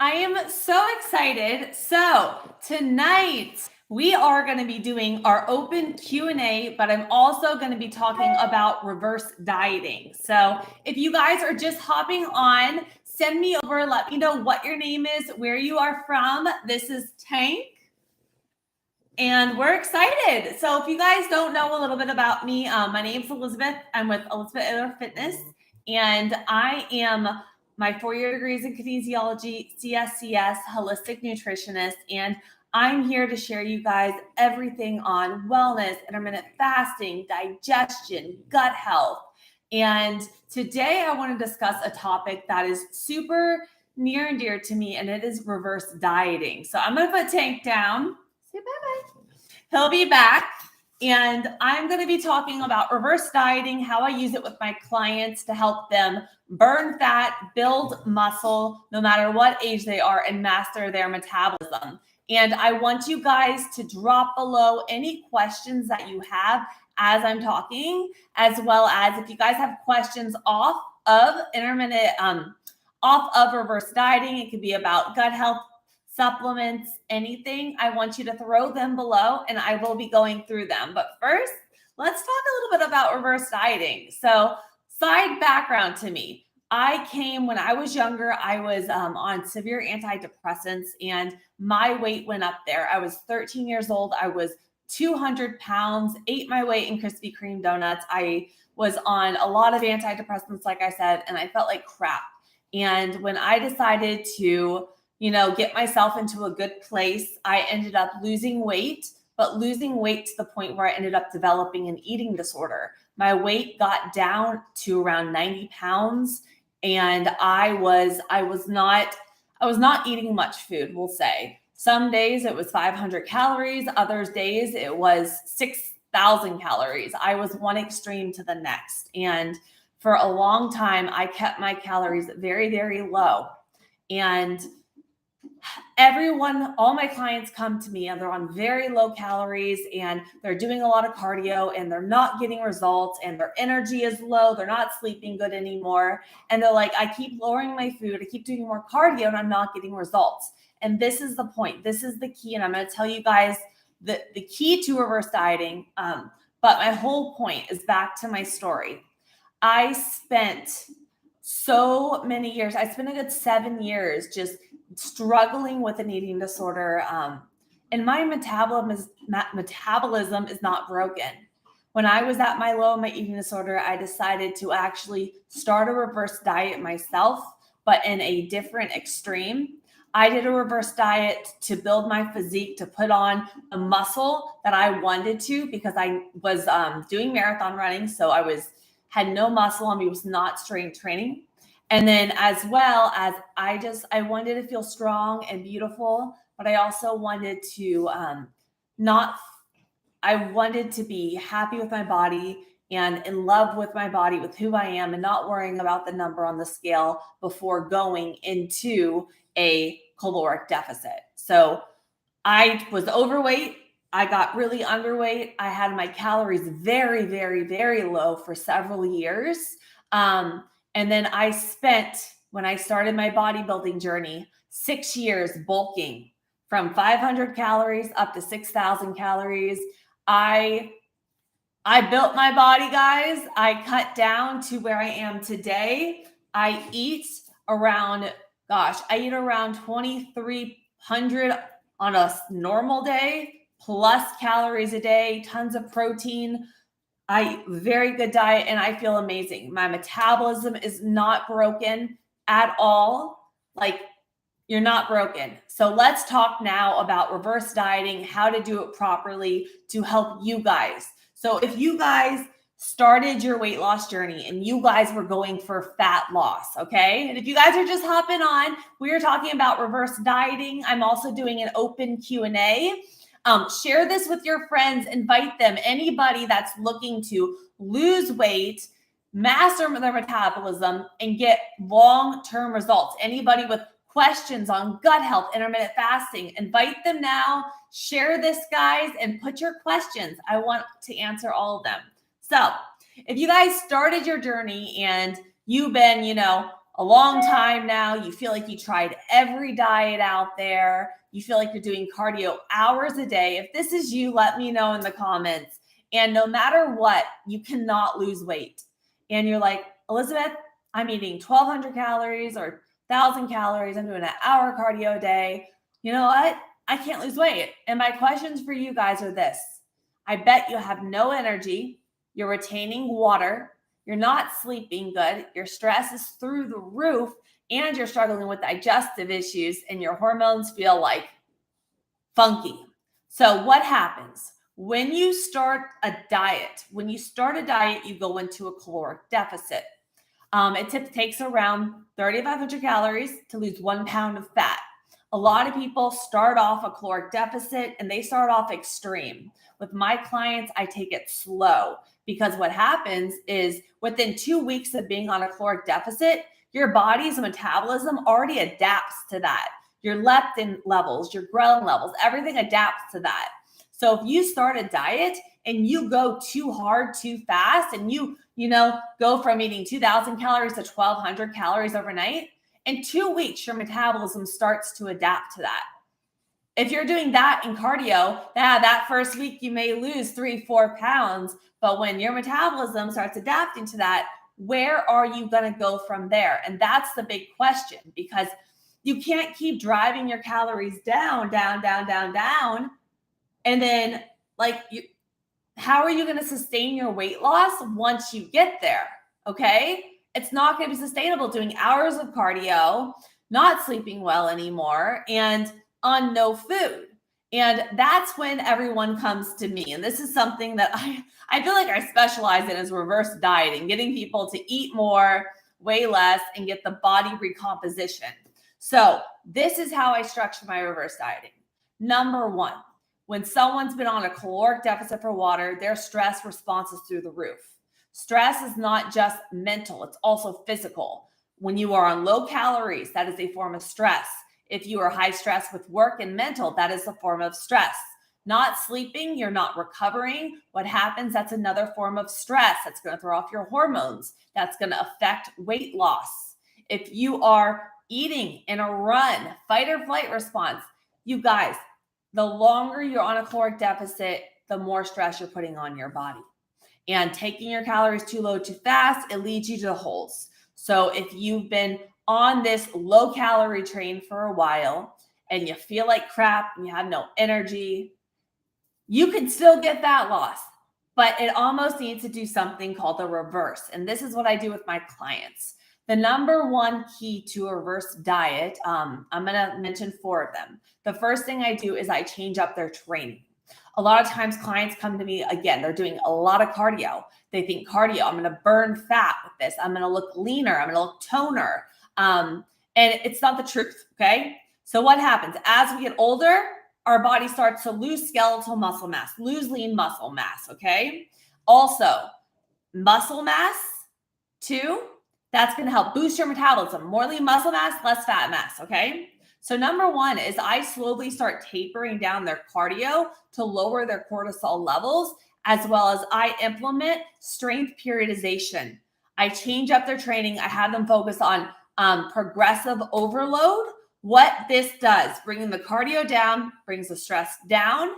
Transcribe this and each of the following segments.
I am so excited. So tonight we are going to be doing our open Q&A, but I'm also going to be talking about reverse dieting. So if you guys are just hopping on, send me over, let me know what your name is, where you are from. This is Tank. And we're excited. So if you guys don't know a little bit about me, my name's Elizabeth. I'm with ElizabethAylorFitness, and I am my 4-year degrees in kinesiology, CSCS, holistic nutritionist, and I'm here to share you guys everything on wellness, intermittent fasting, digestion, gut health. And today I want to discuss a topic that is super near and dear to me, and it is reverse dieting. So I'm going to put Tank down. Say bye-bye. He'll be back, and I'm going to be talking about reverse dieting, how I use it with my clients to help them burn fat, build muscle, no matter what age they are, and master their metabolism. And I want you guys to drop below any questions that you have as I'm talking, as well as if you guys have questions off of reverse dieting. It could be about gut health, supplements, anything. I want you to throw them below and I will be going through them. But first, let's talk a little bit about reverse dieting. So, side background to me. When I was younger, I was on severe antidepressants and my weight went up there. I was 13 years old. I was 200 pounds, ate my weight in Krispy Kreme donuts. I was on a lot of antidepressants, like I said, and I felt like crap. And when I decided to get myself into a good place, I ended up losing weight, but losing weight to the point where I ended up developing an eating disorder. My weight got down to around 90 pounds, and I was not eating much food, we'll say. Some days it was 500 calories, other days it was 6,000 calories. I was one extreme to the next. And for a long time, I kept my calories very, very low. And all my clients come to me and they're on very low calories and they're doing a lot of cardio and they're not getting results and their energy is low. They're not sleeping good anymore. And they're like, I keep lowering my food. I keep doing more cardio and I'm not getting results. And this is the point. This is the key. And I'm going to tell you guys the key to reverse dieting. But my whole point is back to my story. I spent so many years. I spent a good 7 years just struggling with an eating disorder. And my metabolism is not broken. When I was at my low of my eating disorder, I decided to actually start a reverse diet myself, but in a different extreme. I did a reverse diet to build my physique, to put on the muscle that I wanted to, because I was doing marathon running. So I had no muscle on me, was not strength training. And then as well as I wanted to feel strong and beautiful, but I also wanted to I wanted to be happy with my body and in love with my body, with who I am, and not worrying about the number on the scale before going into a caloric deficit. So I was overweight. I got really underweight. I had my calories very, very, very low for several years. And then I spent, when I started my bodybuilding journey, 6 years bulking from 500 calories up to 6,000 calories. I built my body, guys. I cut down to where I am today. I eat around 2,300 on a normal day, plus calories a day, tons of protein. Very good diet, and I feel amazing. My metabolism is not broken at all. Like, you're not broken. So let's talk now about reverse dieting, how to do it properly to help you guys. So if you guys started your weight loss journey and you guys were going for fat loss, okay? And if you guys are just hopping on, we are talking about reverse dieting. I'm also doing an open Q&A. Share this with your friends, invite them, anybody that's looking to lose weight, master their metabolism, and get long-term results. Anybody with questions on gut health, intermittent fasting, invite them now. Share this, guys, and put your questions. I want to answer all of them. So if you guys started your journey and you've been, a long time now. You feel like you tried every diet out there. You feel like you're doing cardio hours a day. If this is you, let me know in the comments. And no matter what, you cannot lose weight. And you're like, Elizabeth, I'm eating 1,200 calories or 1,000 calories. I'm doing an hour cardio a day. You know what? I can't lose weight. And my questions for you guys are this. I bet you have no energy. You're retaining water. You're not sleeping good. Your stress is through the roof, and you're struggling with digestive issues, and your hormones feel like funky. So what happens? When you start a diet, you go into a caloric deficit. It takes around 3,500 calories to lose 1 pound of fat. A lot of people start off a caloric deficit and they start off extreme. With my clients, I take it slow because what happens is within 2 weeks of being on a caloric deficit, your body's metabolism already adapts to that. Your leptin levels, your ghrelin levels, everything adapts to that. So if you start a diet and you go too hard, too fast, and you go from eating 2,000 calories to 1,200 calories overnight, in 2 weeks, your metabolism starts to adapt to that. If you're doing that in cardio, that first week you may lose 3-4 pounds, but when your metabolism starts adapting to that, where are you going to go from there? And that's the big question, because you can't keep driving your calories down. And then how are you going to sustain your weight loss once you get there? Okay. It's not going to be sustainable doing hours of cardio, not sleeping well anymore, and on no food. And that's when everyone comes to me. And this is something that I feel like I specialize in, is reverse dieting, getting people to eat more, weigh less, and get the body recomposition. So this is how I structure my reverse dieting. Number one, when someone's been on a caloric deficit for water, their stress response is through the roof. Stress is not just mental, it's also physical. When you are on low calories, that is a form of stress. If you are high stress with work and mental, that is a form of stress. Not sleeping, you're not recovering. What happens? That's another form of stress. That's going to throw off your hormones. That's going to affect weight loss. If you are eating in a run, fight or flight response, you guys, the longer you're on a caloric deficit, the more stress you're putting on your body. And taking your calories too low too fast, it leads you to the holes. So if you've been on this low calorie train for a while and you feel like crap and you have no energy, you can still get fat loss, but it almost needs to do something called the reverse. And this is what I do with my clients. The number one key to a reverse diet, I'm going to mention 4 of them. The first thing I do is I change up their training. A lot of times clients come to me, again, they're doing a lot of cardio. They think cardio, I'm going to burn fat with this. I'm going to look leaner. I'm going to look toner. And it's not the truth. Okay. So what happens as we get older, our body starts to lose skeletal muscle mass, lose lean muscle mass. Okay. Also muscle mass too, that's going to help boost your metabolism. More lean muscle mass, less fat mass. Okay. So number one is I slowly start tapering down their cardio to lower their cortisol levels, as well as I implement strength periodization. I change up their training. I have them focus on progressive overload. What this does, bringing the cardio down, brings the stress down.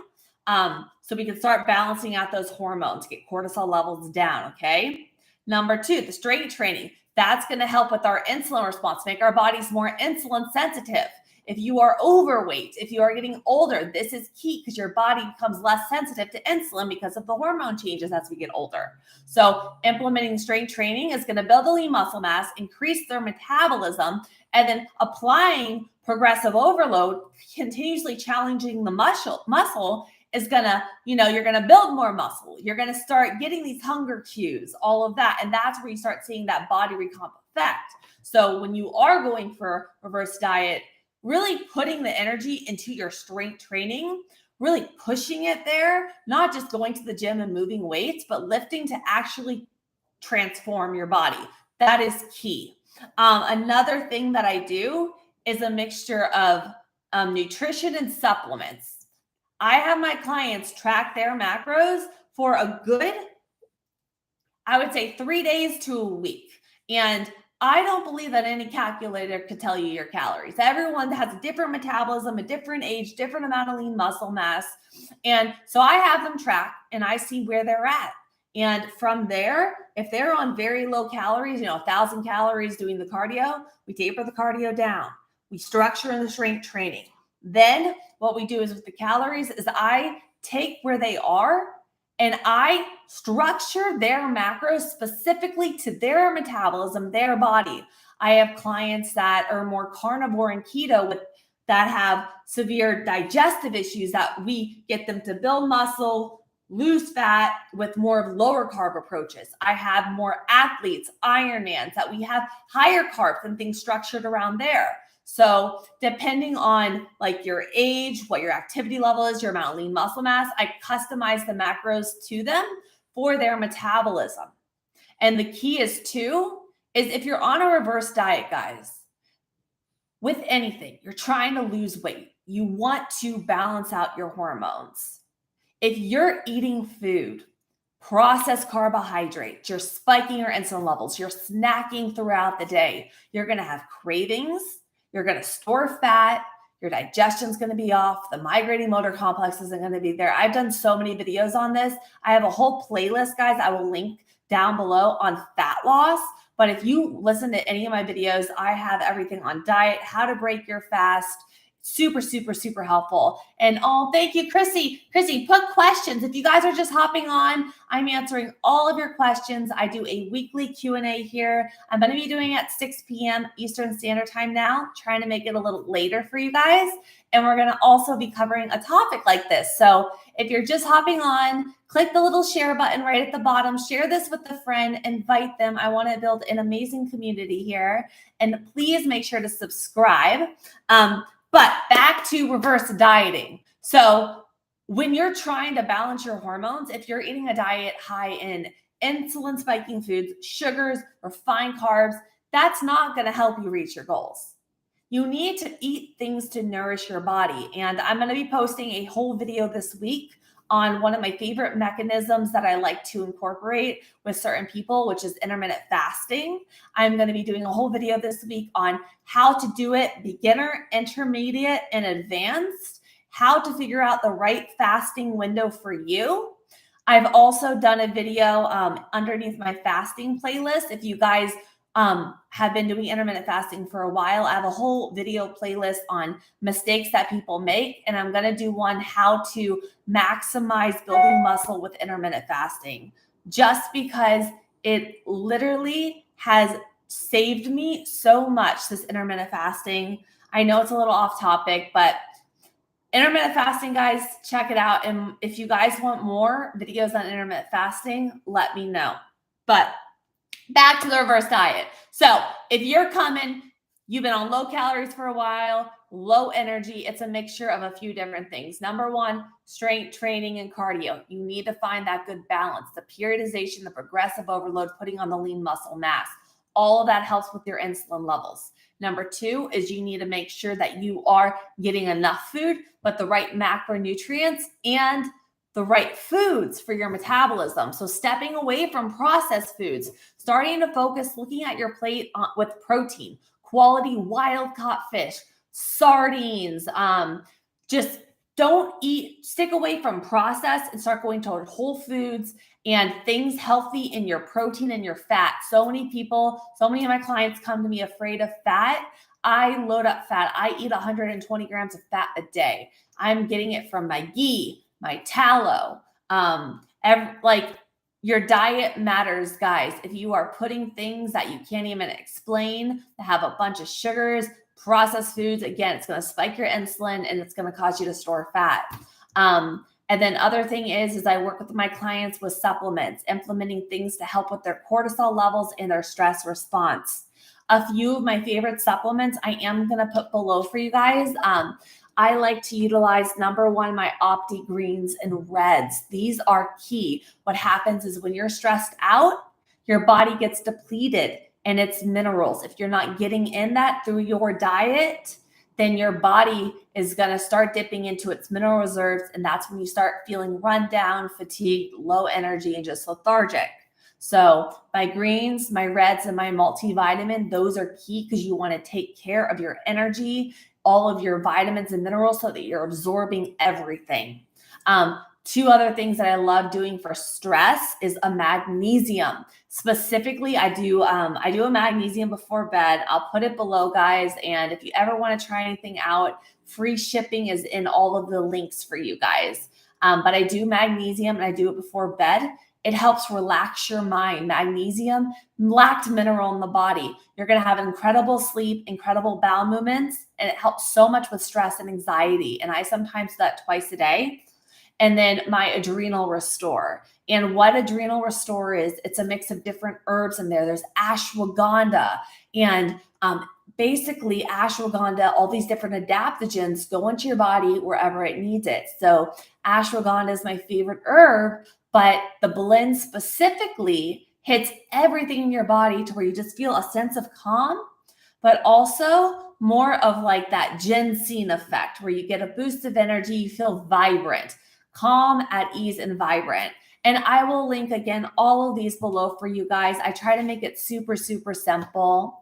So we can start balancing out those hormones, get cortisol levels down. Okay. Number 2, the strength training. That's going to help with our insulin response, make our bodies more insulin sensitive. If you are overweight, if you are getting older, this is key because your body becomes less sensitive to insulin because of the hormone changes as we get older. So implementing strength training is going to build the lean muscle mass, increase their metabolism, and then applying progressive overload, continuously challenging the muscle is going to, you're going to build more muscle. You're going to start getting these hunger cues, all of that. And that's where you start seeing that body recomp effect. So when you are going for reverse diet, really putting the energy into your strength training, really pushing it there, not just going to the gym and moving weights, but lifting to actually transform your body. That is key. Another thing that I do is a mixture of nutrition and supplements. I have my clients track their macros for a good, I would say 3 days to a week. And I don't believe that any calculator could tell you your calories. Everyone has a different metabolism, a different age, different amount of lean muscle mass. And so I have them track and I see where they're at. And from there, if they're on very low calories, 1,000 calories doing the cardio, we taper the cardio down. We structure in the strength training. Then what we do is with the calories is I take where they are and I structure their macros specifically to their metabolism, their body. I have clients that are more carnivore and keto that have severe digestive issues that we get them to build muscle, lose fat with more of lower carb approaches. I have more athletes, Ironmans, that we have higher carbs and things structured around there. So depending on like your age, what your activity level is, your amount of lean muscle mass, I customize the macros to them for their metabolism. And the key is if you're on a reverse diet, guys, with anything, you're trying to lose weight, you want to balance out your hormones. If you're eating food, processed carbohydrates, you're spiking your insulin levels, you're snacking throughout the day, you're going to have cravings, you're going to store fat, your digestion's going to be off, the migrating motor complex isn't going to be there. I've done so many videos on this. I have a whole playlist, guys, I will link down below on fat loss. But if you listen to any of my videos, I have everything on diet, how to break your fast. Super, super, super helpful. And thank you, Chrissy. Chrissy, put questions. If you guys are just hopping on, I'm answering all of your questions. I do a weekly Q&A here. I'm going to be doing it at 6 p.m. Eastern Standard Time now, trying to make it a little later for you guys. And we're going to also be covering a topic like this. So if you're just hopping on, click the little share button right at the bottom. Share this with a friend. Invite them. I want to build an amazing community here. And please make sure to subscribe. But back to reverse dieting. So when you're trying to balance your hormones, if you're eating a diet high in insulin spiking foods, sugars, refined carbs, that's not going to help you reach your goals. You need to eat things to nourish your body. And I'm going to be posting a whole video this week on one of my favorite mechanisms that I like to incorporate with certain people, which is intermittent fasting. I'm going to be doing a whole video this week on how to do it, beginner, intermediate, and advanced, how to figure out the right fasting window for you. I've also done a video underneath my fasting playlist. If you guys have been doing intermittent fasting for a while, I have a whole video playlist on mistakes that people make. And I'm going to do one how to maximize building muscle with intermittent fasting, just because it literally has saved me so much, this intermittent fasting. I know it's a little off topic, but intermittent fasting, guys, check it out. And if you guys want more videos on intermittent fasting, let me know. But back to the reverse diet. So if you're coming, you've been on low calories for a while, low energy, it's a mixture of a few different things. Number one, strength training and cardio. You need to find that good balance, the periodization, the progressive overload, putting on the lean muscle mass. All of that helps with your insulin levels. Number two is you need to make sure that you are getting enough food, but the right macronutrients and the right foods for your metabolism. So stepping away from processed foods, starting to focus, looking at your plate with protein, quality wild caught fish, sardines, just stick away from processed and start going toward whole foods and things healthy in your protein and your fat. So many of my clients come to me afraid of fat. I load up fat. I eat 120 grams of fat a day. I'm getting it from my ghee, my tallow, your diet matters, guys. If you are putting things that you can't even explain, that have a bunch of sugars, processed foods, again, it's going to spike your insulin and it's going to cause you to store fat. And then other thing is I work with my clients with supplements, implementing things to help with their cortisol levels and their stress response. A few of my favorite supplements I am going to put below for you guys. I like to utilize, number one, my opti greens and reds. These are key. What happens is when you're stressed out, your body gets depleted and it's minerals. If you're not getting in that through your diet, then your body is going to start dipping into its mineral reserves. And that's when you start feeling run down, fatigued, low energy, and just lethargic. So my greens, my reds, and my multivitamin, those are key because you want to take care of your energy, all of your vitamins and minerals so that you're absorbing everything. Two other things that I love doing for stress is a magnesium. Specifically, I do a magnesium before bed. I'll put it below, guys. And if you ever want to try anything out, free shipping is in all of the links for you guys. But I do magnesium and I do it before bed. It helps relax your mind. Magnesium, lacked mineral in the body. You're going to have incredible sleep, incredible bowel movements, and it helps so much with stress and anxiety. And I sometimes do that twice a day. And then my Adrenal Restore. And what Adrenal Restore is, it's a mix of different herbs in there. There's ashwagandha and basically ashwagandha, all these different adaptogens go into your body wherever it needs it. So ashwagandha is my favorite herb, but the blend specifically hits everything in your body to where you just feel a sense of calm, but also more of like that ginseng effect where you get a boost of energy, you feel vibrant, calm, at ease, and vibrant. And I will link again all of these below for you guys. I try to make it super, super simple.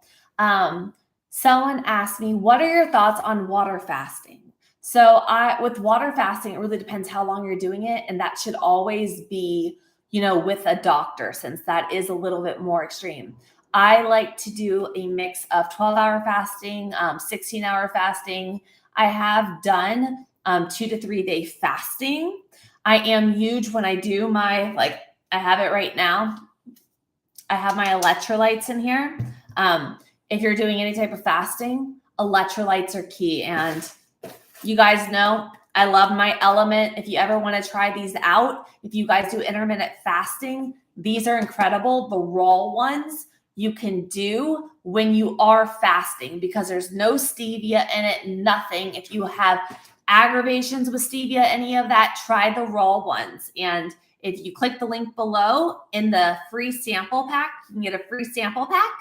Someone asked me, what are your thoughts on water fasting? So with water fasting, it really depends how long you're doing it. And that should always be, with a doctor, since that is a little bit more extreme. I like to do a mix of 12-hour fasting, 16-hour fasting. I have done 2 to 3 day fasting. I am huge when I do my, I have it right now. I have my electrolytes in here. If you're doing any type of fasting, electrolytes are key. And you guys know, I love my LMNT. If you ever want to try these out, if you guys do intermittent fasting, these are incredible. The raw ones you can do when you are fasting because there's no stevia in it, nothing. If you have aggravations with stevia, any of that, try the raw ones. And if you click the link below in the free sample pack, you can get a free sample pack.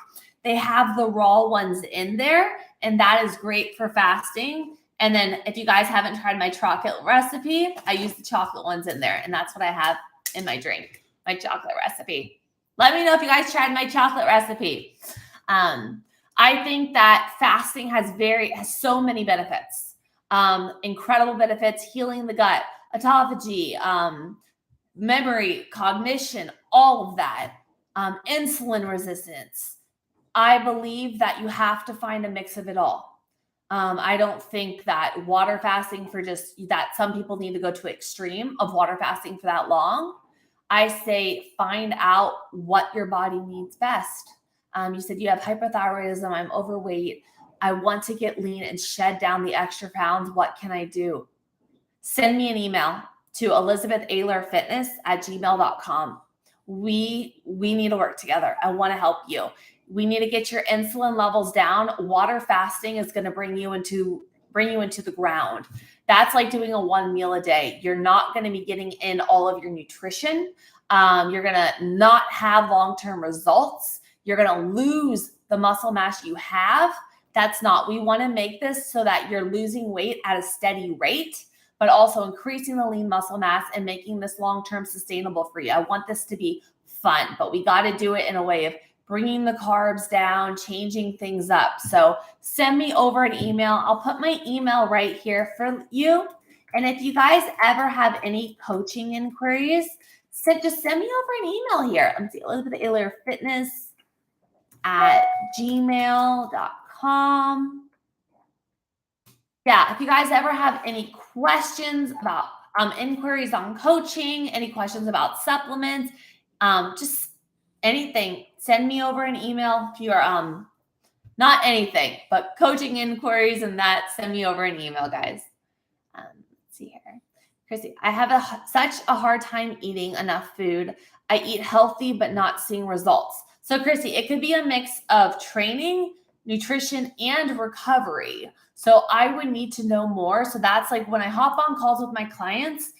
They have the raw ones in there, and that is great for fasting. And then if you guys haven't tried my chocolate recipe, I use the chocolate ones in there, and that's what I have in my drink, my chocolate recipe. Let me know if you guys tried my chocolate recipe. I think that fasting has so many benefits. Incredible benefits, healing the gut, autophagy, memory, cognition, all of that, insulin resistance. I believe that you have to find a mix of it all. I don't think that water fasting that some people need to go to extreme of water fasting for that long. I say find out what your body needs best. You said you have hypothyroidism, I'm overweight, I want to get lean and shed down the extra pounds. What can I do? Send me an email to ElizabethAylorFitness@gmail.com. We need to work together. I want to help you. We need to get your insulin levels down. Water fasting is going to bring you into the ground. That's like doing a 1 meal a day. You're not going to be getting in all of your nutrition. You're going to not have long-term results. You're going to lose the muscle mass you have. We want to make this so that you're losing weight at a steady rate, but also increasing the lean muscle mass and making this long-term sustainable for you. I want this to be fun, but we got to do it in a way of bringing the carbs down, changing things up. So send me over an email. I'll put my email right here for you. And if you guys ever have any coaching inquiries, just send me over an email here. I'm ElizabethAylorFitness@gmail.com. Yeah, if you guys ever have any questions about inquiries on coaching, any questions about supplements, just anything, send me over an email. If you are not anything, but coaching inquiries and that, send me over an email, guys. Let's see here. Chrissy, I have such a hard time eating enough food. I eat healthy, but not seeing results. So Chrissy, it could be a mix of training, nutrition, and recovery. So I would need to know more. So that's like when I hop on calls with my clients,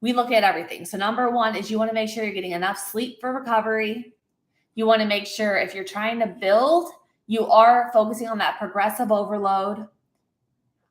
we look at everything. So number one is you want to make sure you're getting enough sleep for recovery. You want to make sure if you're trying to build, you are focusing on that progressive overload.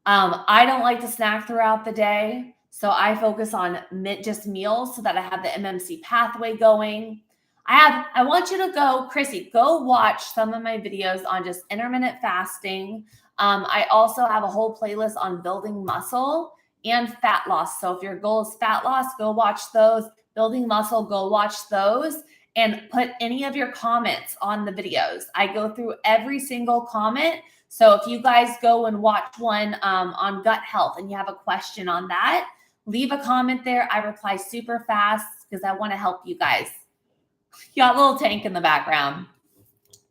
I don't like to snack throughout the day. So I focus on just meals so that I have the MMC pathway going. I want you to go, Chrissy, go watch some of my videos on just intermittent fasting. I also have a whole playlist on building muscle and fat loss. So if your goal is fat loss, go watch those. Building muscle, go watch those, and put any of your comments on the videos. I go through every single comment. So if you guys go and watch one on gut health and you have a question on that, leave a comment there. I reply super fast because I want to help you guys. You got a little tank in the background.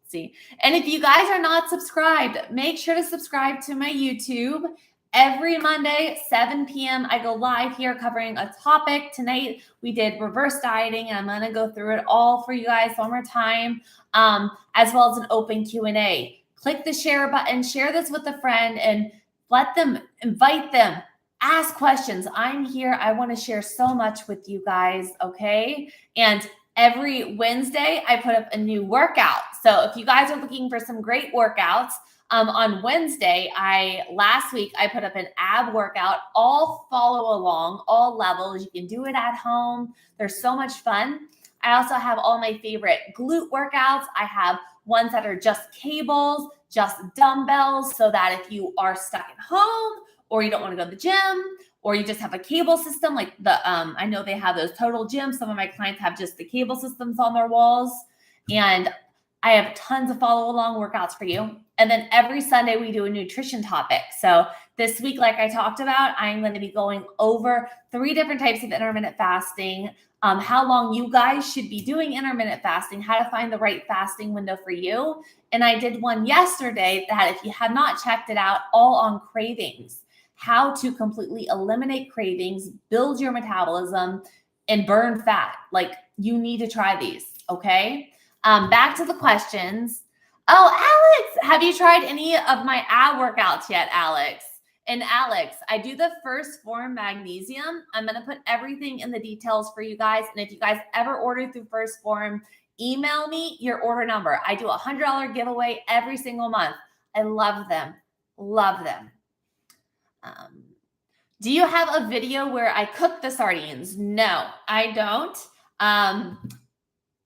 See, and if you guys are not subscribed, make sure to subscribe to my YouTube. Every Monday, 7 p.m., I go live here covering a topic. Tonight, we did reverse dieting, and I'm going to go through it all for you guys one more time, as well as an open Q&A. Click the share button, share this with a friend, and let them, invite them, ask questions. I'm here. I want to share so much with you guys, okay? And every Wednesday, I put up a new workout. So if you guys are looking for some great workouts, on Wednesday, last week, I put up an ab workout, all follow along, all levels. You can do it at home. They're so much fun. I also have all my favorite glute workouts. I have ones that are just cables, just dumbbells, so that if you are stuck at home or you don't want to go to the gym, or you just have a cable system, like I know they have those total gyms. Some of my clients have just the cable systems on their walls. And I have tons of follow along workouts for you. And then every Sunday we do a nutrition topic. So this week, like I talked about, I'm going to be going over 3 different types of intermittent fasting, how long you guys should be doing intermittent fasting, how to find the right fasting window for you. And I did one yesterday that if you have not checked it out, all on cravings, how to completely eliminate cravings, build your metabolism, and burn fat. Like, you need to try these, okay? Back to the questions. Oh, Alex, have you tried any of my ab workouts yet, Alex? And Alex, I do the first form Magesium. I'm going to put everything in the details for you guys. And if you guys ever order through first form, email me your order number. I do a $100 giveaway every single month. I love them. Love them. Do you have a video where I cook the sardines? No, I don't.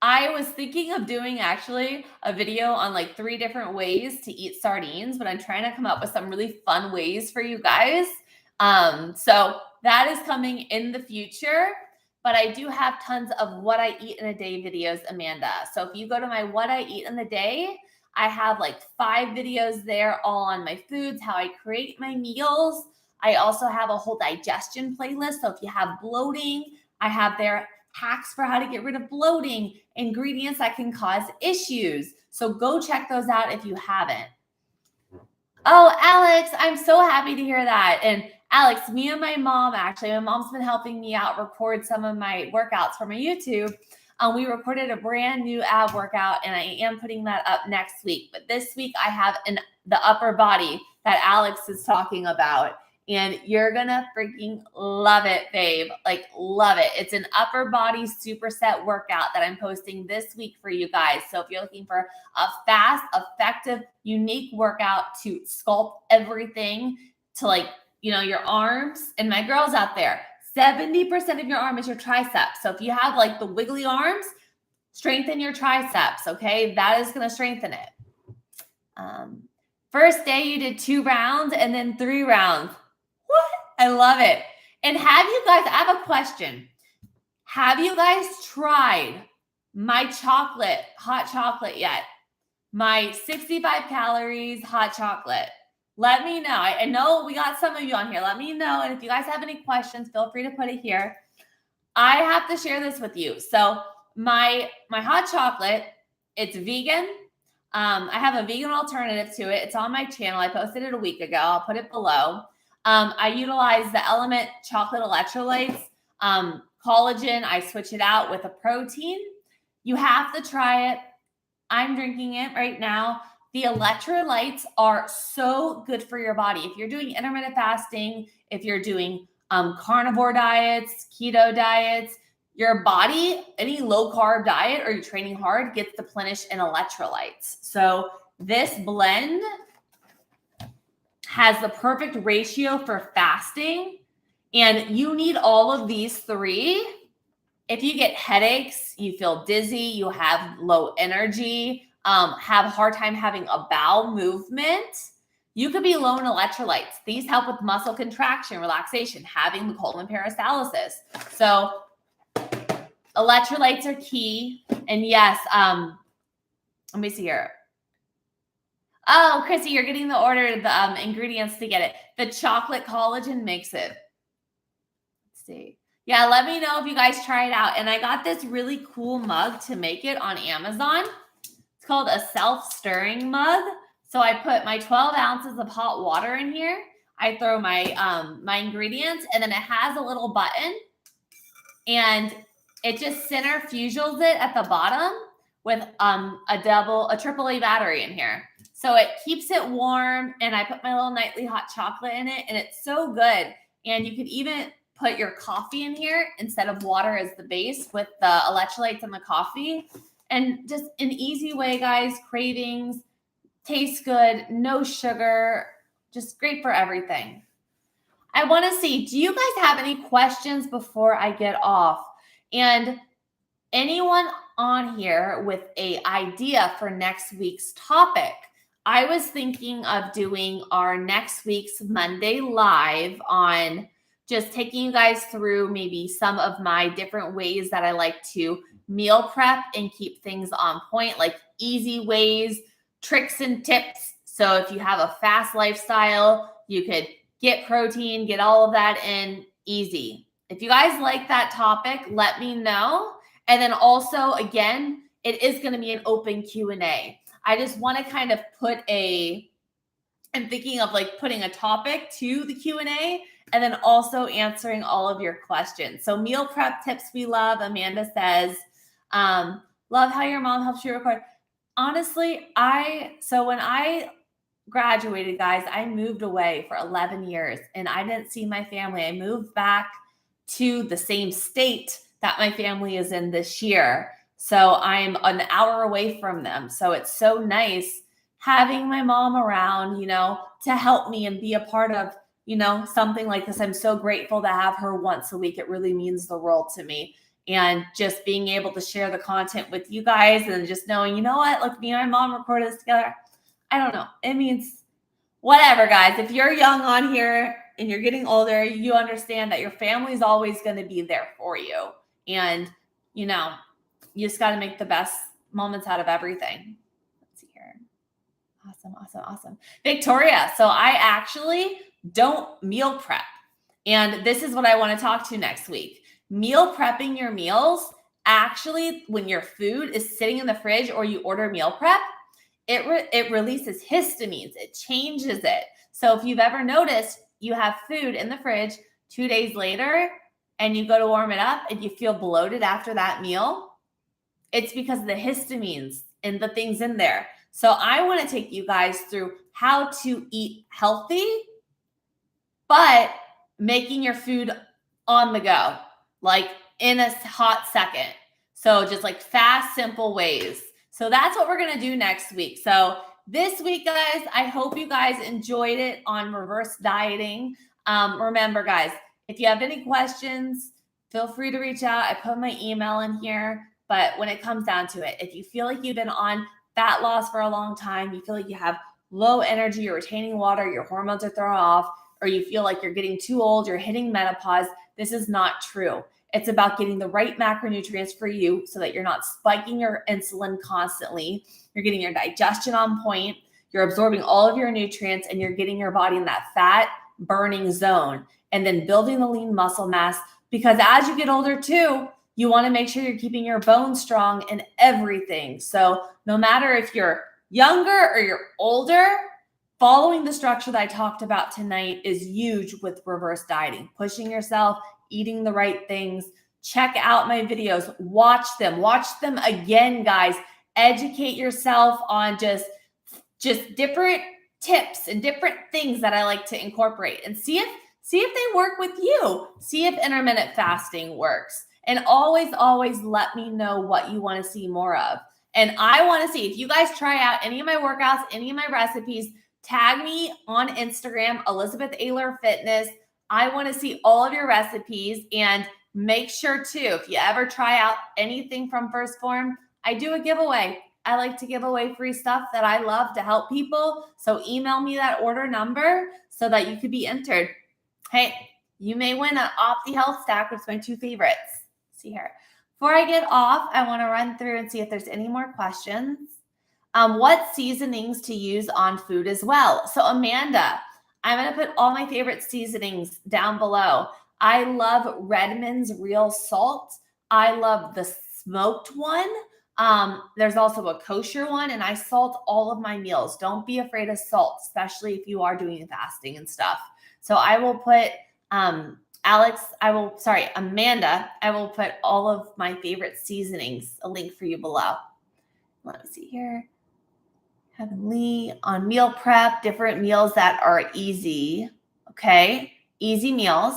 I was thinking of doing actually a video on like 3 different ways to eat sardines, but I'm trying to come up with some really fun ways for you guys. So that is coming in the future, but I do have tons of what I eat in a day videos, Amanda. So if you go to my what I eat in the day, I have like 5 videos there all on my foods, how I create my meals. I also have a whole digestion playlist. So if you have bloating, I have there hacks for how to get rid of bloating, ingredients that can cause issues. So go check those out if you haven't. Oh, Alex, I'm so happy to hear that. And Alex, me and my mom, actually, my mom's been helping me out record some of my workouts for my YouTube. We recorded a brand new ab workout, and I am putting that up next week. But this week I have the upper body that Alex is talking about. And you're going to freaking love it, babe. Like, love it. It's an upper body superset workout that I'm posting this week for you guys. So if you're looking for a fast, effective, unique workout to sculpt everything to, like, you know, your arms, and my girls out there, 70% of your arm is your triceps. So if you have like the wiggly arms, strengthen your triceps. Okay. That is going to strengthen it. First day you did 2 rounds and then 3 rounds. What? I love it. And have you guys, I have a question. Have you guys tried my chocolate, hot chocolate yet? My 65 calories hot chocolate. Let me know. I know we got some of you on here. Let me know. And if you guys have any questions, feel free to put it here. I have to share this with you. So my hot chocolate, it's vegan. I have a vegan alternative to it. It's on my channel. I posted it a week ago. I'll put it below. I utilize the LMNT chocolate electrolytes, collagen. I switch it out with a protein. You have to try it. I'm drinking it right now. The electrolytes are so good for your body. If you're doing intermittent fasting, if you're doing carnivore diets, keto diets, your body, any low carb diet or you're training hard gets deplenished in electrolytes. So this blend has the perfect ratio for fasting, and you need all of these 3 if you get headaches, you feel dizzy, you have low energy, have a hard time having a bowel movement, you could be low in electrolytes. These help with muscle contraction, relaxation, having the colon peristalsis. So electrolytes are key. And yes, let me see here. Oh, Chrissy, you're getting the order, the ingredients to get it. The chocolate collagen makes it. Let's see. Yeah, let me know if you guys try it out. And I got this really cool mug to make it on Amazon. It's called a self-stirring mug. So I put my 12 ounces of hot water in here. I throw my my ingredients, and then it has a little button, and it just centrifuges it at the bottom with a AAA battery in here. So it keeps it warm, and I put my little nightly hot chocolate in it, and it's so good. And you could even put your coffee in here instead of water as the base with the electrolytes and the coffee. And just an easy way, guys, cravings, tastes good, no sugar, just great for everything. I want to see, do you guys have any questions before I get off? And anyone on here with an idea for next week's topic? I was thinking of doing our next week's Monday live on just taking you guys through maybe some of my different ways that I like to meal prep and keep things on point, like easy ways, tricks and tips. So if you have a fast lifestyle, you could get protein, get all of that in easy. If you guys like that topic, let me know. And then also, again, it is going to be an open Q&A. I just want to kind of I'm thinking of like putting a topic to the Q&A and then also answering all of your questions. So meal prep tips we love. Amanda says, love how your mom helps you record. Honestly, when I graduated, guys, I moved away for 11 years and I didn't see my family. I moved back to the same state that my family is in this year. So I'm an hour away from them. So it's so nice having my mom around, to help me and be a part of, something like this. I'm so grateful to have her once a week. It really means the world to me. And just being able to share the content with you guys and just knowing, you know what, look, me and my mom recorded this together. I don't know. It means whatever, guys. If you're young on here and you're getting older, you understand that your family's always going to be there for you. And, you just got to make the best moments out of everything. Let's see here. Awesome. Victoria. So I actually don't meal prep. And this is what I want to talk to next week. Meal prepping your meals, actually, when your food is sitting in the fridge or you order meal prep, it releases histamines. It changes it. So if you've ever noticed you have food in the fridge 2 days later and you go to warm it up and you feel bloated after that meal, it's because of the histamines and the things in there. So I want to take you guys through how to eat healthy, but making your food on the go, like in a hot second. So just like fast, simple ways. So that's what we're going to do next week. So this week, guys, I hope you guys enjoyed it on reverse dieting. Remember, guys, if you have any questions, feel free to reach out. I put my email in here. But when it comes down to it, if you feel like you've been on fat loss for a long time, you feel like you have low energy, you're retaining water, your hormones are thrown off, or you feel like you're getting too old, you're hitting menopause, this is not true. It's about getting the right macronutrients for you so that you're not spiking your insulin constantly. You're getting your digestion on point. You're absorbing all of your nutrients and you're getting your body in that fat burning zone and then building the lean muscle mass, because as you get older too, you want to make sure you're keeping your bones strong and everything. So no matter if you're younger or you're older, following the structure that I talked about tonight is huge with reverse dieting. Pushing yourself, eating the right things. Check out my videos. Watch them again, guys. Educate yourself on just different tips and different things that I like to incorporate and see if they work with you. See if intermittent fasting works. And always let me know what you want to see more of. And I want to see if you guys try out any of my workouts, any of my recipes, tag me on Instagram, ElizabethAylorFitness. I want to see all of your recipes. And make sure too, if you ever try out anything from First Form, I do a giveaway. I like to give away free stuff that I love to help people. So email me that order number so that you could be entered. Hey, you may win an Opti Health Stack, which is my 2 favorites. See here. Before I get off, I want to run through and see if there's any more questions. What seasonings to use on food as well. So Amanda, I'm going to put all my favorite seasonings down below. I love Redmond's Real Salt. I love the smoked one. There's also a kosher one, and I salt all of my meals. Don't be afraid of salt, especially if you are doing fasting and stuff. So I will put, Amanda, I will put all of my favorite seasonings, a link for you below. Let me see here. Heavenly on meal prep, different meals that are easy. Okay. Easy meals.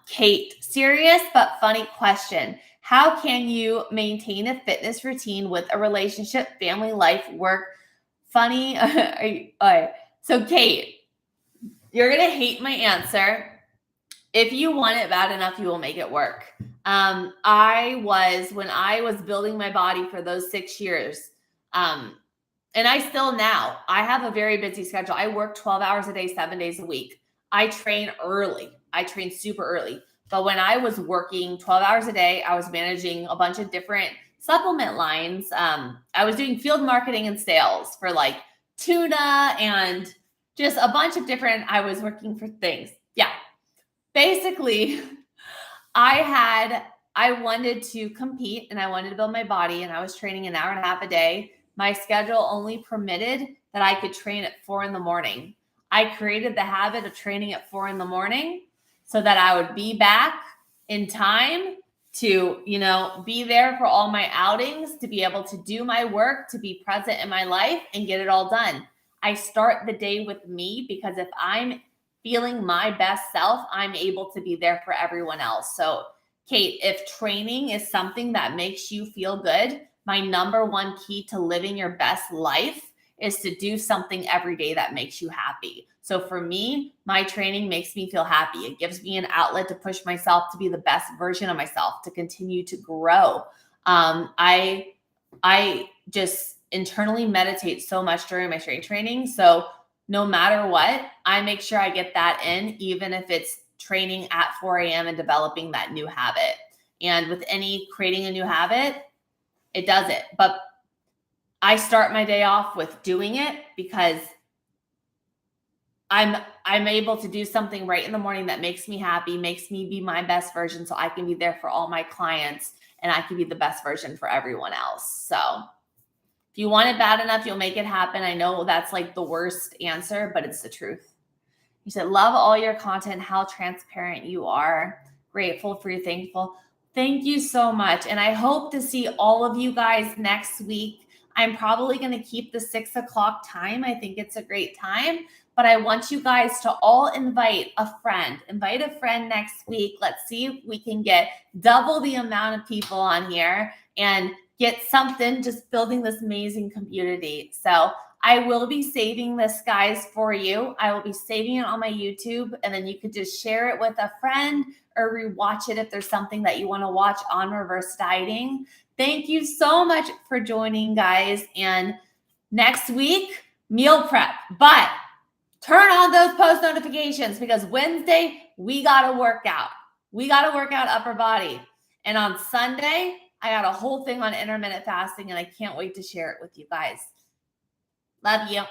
Kate, serious but funny question. How can you maintain a fitness routine with a relationship, family life, work? Funny. All right. So Kate, you're going to hate my answer. If you want it bad enough, you will make it work. When I was building my body for those 6 years, and I still now, I have a very busy schedule. I work 12 hours a day, 7 days a week. I train early. I train super early. But when I was working 12 hours a day, I was managing a bunch of different supplement lines. I was doing field marketing and sales for like tuna and just a bunch of different, I was working for things. Yeah. Basically, I wanted to compete and I wanted to build my body, and I was training an hour and a half a day. My schedule only permitted that I could train at 4 a.m. I created the habit of training at 4 a.m. so that I would be back in time to, be there for all my outings, to be able to do my work, to be present in my life and get it all done. I start the day with me, because if I'm feeling my best self, I'm able to be there for everyone else. So Kate, if training is something that makes you feel good, my number one key to living your best life is to do something every day that makes you happy. So for me, my training makes me feel happy. It gives me an outlet to push myself to be the best version of myself, to continue to grow. I just internally meditate so much during my strength training. So no matter what, I make sure I get that in, even if it's training at 4 a.m. and developing that new habit. And with creating a new habit, it does it. But I start my day off with doing it, because I'm able to do something right in the morning that makes me happy, makes me be my best version, so I can be there for all my clients and I can be the best version for everyone else. So if you want it bad enough, you'll make it happen. I know that's like the worst answer, but it's the truth. You said, love all your content, how transparent you are. Grateful for you, thankful. Thank you so much. And I hope to see all of you guys next week. I'm probably going to keep the 6 o'clock time. I think it's a great time, but I want you guys to all invite a friend. Invite a friend next week. Let's see if we can get double the amount of people on here and get something, just building this amazing community. So I will be saving this, guys, for you. I will be saving it on my YouTube, and then you could just share it with a friend or rewatch it if there's something that you want to watch on reverse dieting. Thank you so much for joining, guys. And next week, meal prep. But turn on those post notifications, because Wednesday, we got to work out. We got to work out upper body. And on Sunday, I got a whole thing on intermittent fasting, and I can't wait to share it with you guys. Love you.